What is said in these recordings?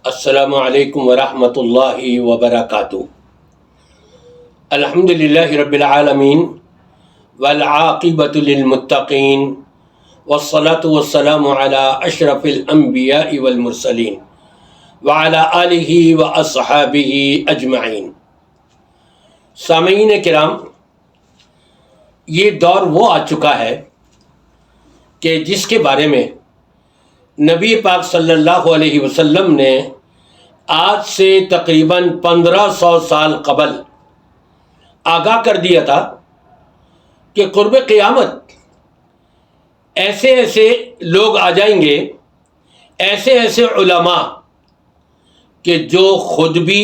السلام علیکم ورحمۃ اللہ وبرکاتہ۔ الحمد للہ رب العالمین والعاقبۃ للمتقین والصلاة والسلام علی اشرف الانبیاء والمرسلین وعلی آلہ واصحابہ اجمعین۔ سامعین کرام، یہ دور وہ آ چکا ہے کہ جس کے بارے میں نبی پاک صلی اللہ علیہ وسلم نے آج سے تقریباً 1500 سال قبل آگاہ کر دیا تھا کہ قرب قیامت ایسے ایسے لوگ آ جائیں گے، ایسے ایسے علماء کہ جو خود بھی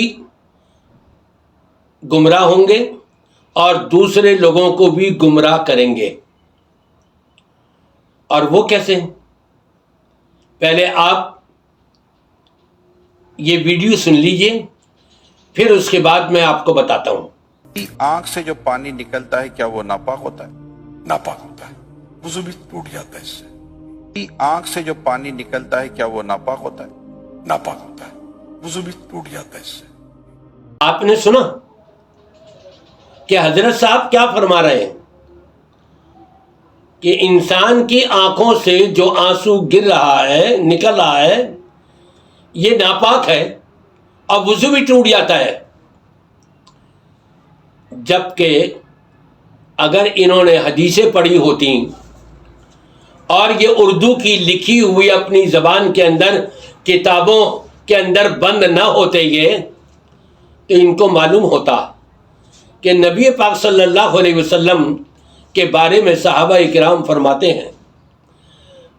گمراہ ہوں گے اور دوسرے لوگوں کو بھی گمراہ کریں گے۔ اور وہ کیسے؟ پہلے آپ یہ ویڈیو سن لیجئے، پھر اس کے بعد میں آپ کو بتاتا ہوں۔ آنکھ سے جو پانی نکلتا ہے کیا وہ ناپاک ہوتا ہے؟ ناپاک ہوتا ہے، وضو بھی ٹوٹ جاتا ہے اس سے۔ آنکھ سے جو پانی نکلتا ہے کیا وہ ناپاک ہوتا ہے؟ ناپاک ہوتا ہے، وضو بھی ٹوٹ جاتا ہے اس سے۔ آپ نے سنا کہ حضرت صاحب کیا فرما رہے ہیں کہ انسان کی آنکھوں سے جو آنسو گر رہا ہے، نکل رہا ہے، یہ ناپاک ہے اور وضو بھی ٹوٹ جاتا ہے۔ جبکہ اگر انہوں نے حدیثیں پڑھی ہوتی اور یہ اردو کی لکھی ہوئی اپنی زبان کے اندر کتابوں کے اندر بند نہ ہوتے یہ، تو ان کو معلوم ہوتا کہ نبی پاک صلی اللہ علیہ وسلم کے بارے میں صحابہ کرام فرماتے ہیں،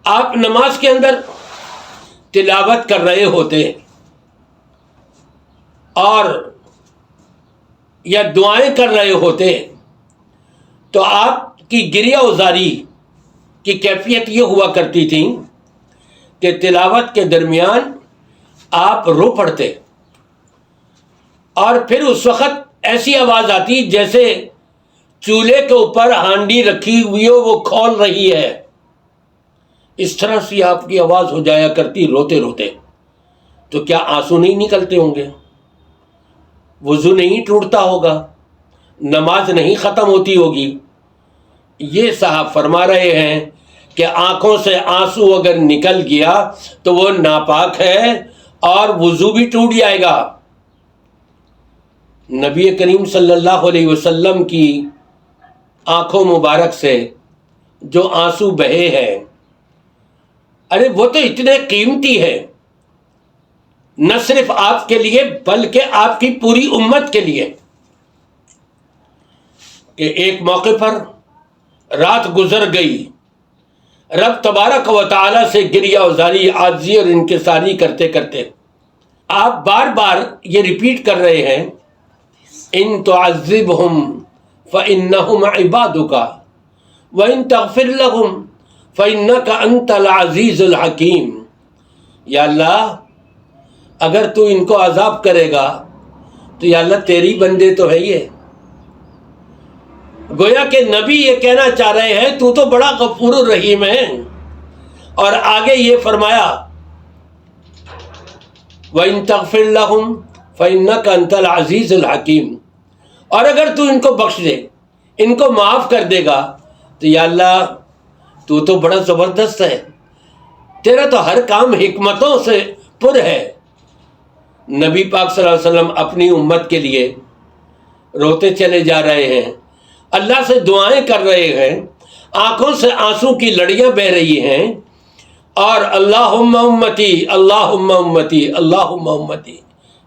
آپ نماز کے اندر تلاوت کر رہے ہوتے اور یا دعائیں کر رہے ہوتے تو آپ کی گریہ وزاری کی کیفیت یہ ہوا کرتی تھی کہ تلاوت کے درمیان آپ رو پڑتے اور پھر اس وقت ایسی آواز آتی جیسے چولہے کے اوپر ہانڈی رکھی ہوئی ہو، وہ کھول رہی ہے، اس طرح سے آپ کی آواز ہو جایا کرتی روتے روتے۔ تو کیا آنسو نہیں نکلتے ہوں گے؟ وضو نہیں ٹوٹتا ہوگا؟ نماز نہیں ختم ہوتی ہوگی؟ یہ صاحب فرما رہے ہیں کہ آنکھوں سے آنسو اگر نکل گیا تو وہ ناپاک ہے اور وضو بھی ٹوٹ جائے گا۔ نبی کریم صلی اللہ علیہ وسلم کی آنکھوں مبارک سے جو آنسو بہے ہیں، ارے وہ تو اتنے قیمتی ہے، نہ صرف آپ کے لیے بلکہ آپ کی پوری امت کے لیے، کہ ایک موقع پر رات گزر گئی، رب تبارک و تعالی سے گریہ وزاری، عاجزی اور انکساری کرتے کرتے آپ بار بار یہ ریپیٹ کر رہے ہیں، ان تعذبہم فانہم عبادک وان تغفر لہم فإنک انت العزیز الحکیم۔ یا اللہ، اگر تو ان کو عذاب کرے گا تو یا اللہ تیری بندے تو ہے یہ۔ گویا کہ نبی یہ کہنا چاہ رہے ہیں تو تو بڑا غفور الرحیم ہے، اور آگے یہ فرمایا وَإِن تَغْفِرْ لَهُمْ فَإِنَّكَ أَنْتَ الْعَزِيزُ الْحَكِيمُ، اور اگر تو ان کو بخش دے، ان کو معاف کر دے گا تو یا اللہ تو تو بڑا زبردست ہے، تیرا تو ہر کام حکمتوں سے پر ہے۔ نبی پاک صلی اللہ علیہ وسلم اپنی امت کے لیے روتے چلے جا رہے ہیں، اللہ سے دعائیں کر رہے ہیں، آنکھوں سے آنسو کی لڑیاں بہہ رہی ہیں، اور اللہم امتی اللہم امتی اللہم امتی،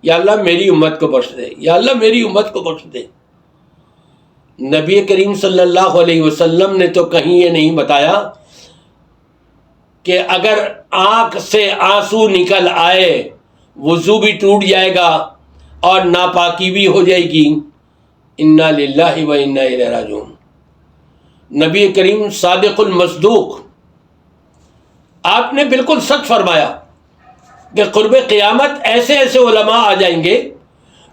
یا اللہ میری امت کو بخش دے، یا اللہ میری امت کو بخش دے۔ نبی کریم صلی اللہ علیہ وسلم نے تو کہیں یہ نہیں بتایا کہ اگر آنکھ سے آنسو نکل آئے وضو بھی ٹوٹ جائے گا اور ناپاکی بھی ہو جائے گی۔ انا للہ و انا الیہ راجعون۔ نبی کریم صادق المصدوق، آپ نے بالکل سچ فرمایا کہ قرب قیامت ایسے ایسے علماء آ جائیں گے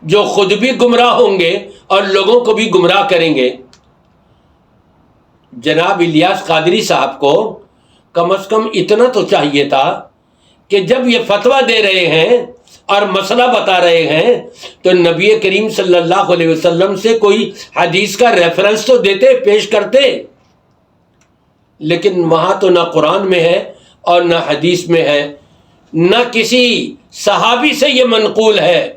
جو خود بھی گمراہ ہوں گے اور لوگوں کو بھی گمراہ کریں گے۔ جناب الیاس قادری صاحب کو کم از کم اتنا تو چاہیے تھا کہ جب یہ فتویٰ دے رہے ہیں اور مسئلہ بتا رہے ہیں تو نبی کریم صلی اللہ علیہ وسلم سے کوئی حدیث کا ریفرنس تو دیتے، پیش کرتے، لیکن وہاں تو نہ قرآن میں ہے اور نہ حدیث میں ہے، نہ کسی صحابی سے یہ منقول ہے،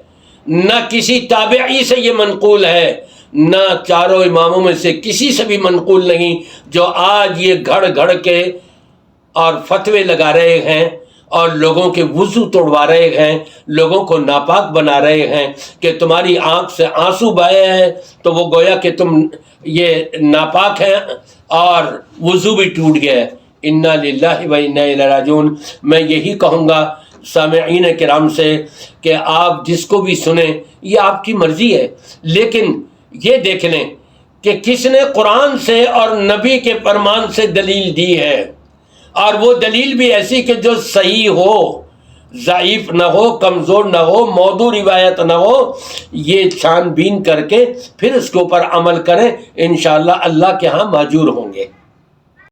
نہ کسی تابعی سے یہ منقول ہے، نہ چاروں اماموں میں سے کسی سے بھی منقول نہیں، جو آج یہ گھڑ گھڑ کے اور فتوے لگا رہے ہیں اور لوگوں کے وضو توڑوا رہے ہیں، لوگوں کو ناپاک بنا رہے ہیں کہ تمہاری آنکھ سے آنسو بہے ہیں تو وہ گویا کہ تم یہ ناپاک ہیں اور وضو بھی ٹوٹ گیا ہے۔ انا للہ و انا الیہ راجعون۔ میں یہی کہوں گا سامعین کرام سے کہ آپ جس کو بھی سنیں یہ آپ کی مرضی ہے، لیکن یہ دیکھ لیں کہ کس نے قرآن سے اور نبی کے فرمان سے دلیل دی ہے، اور وہ دلیل بھی ایسی کہ جو صحیح ہو، ضعیف نہ ہو، کمزور نہ ہو، موضوع روایت نہ ہو۔ یہ چھان بین کر کے پھر اس کے اوپر عمل کریں، انشاءاللہ اللہ کے ہاں ماجور ہوں گے۔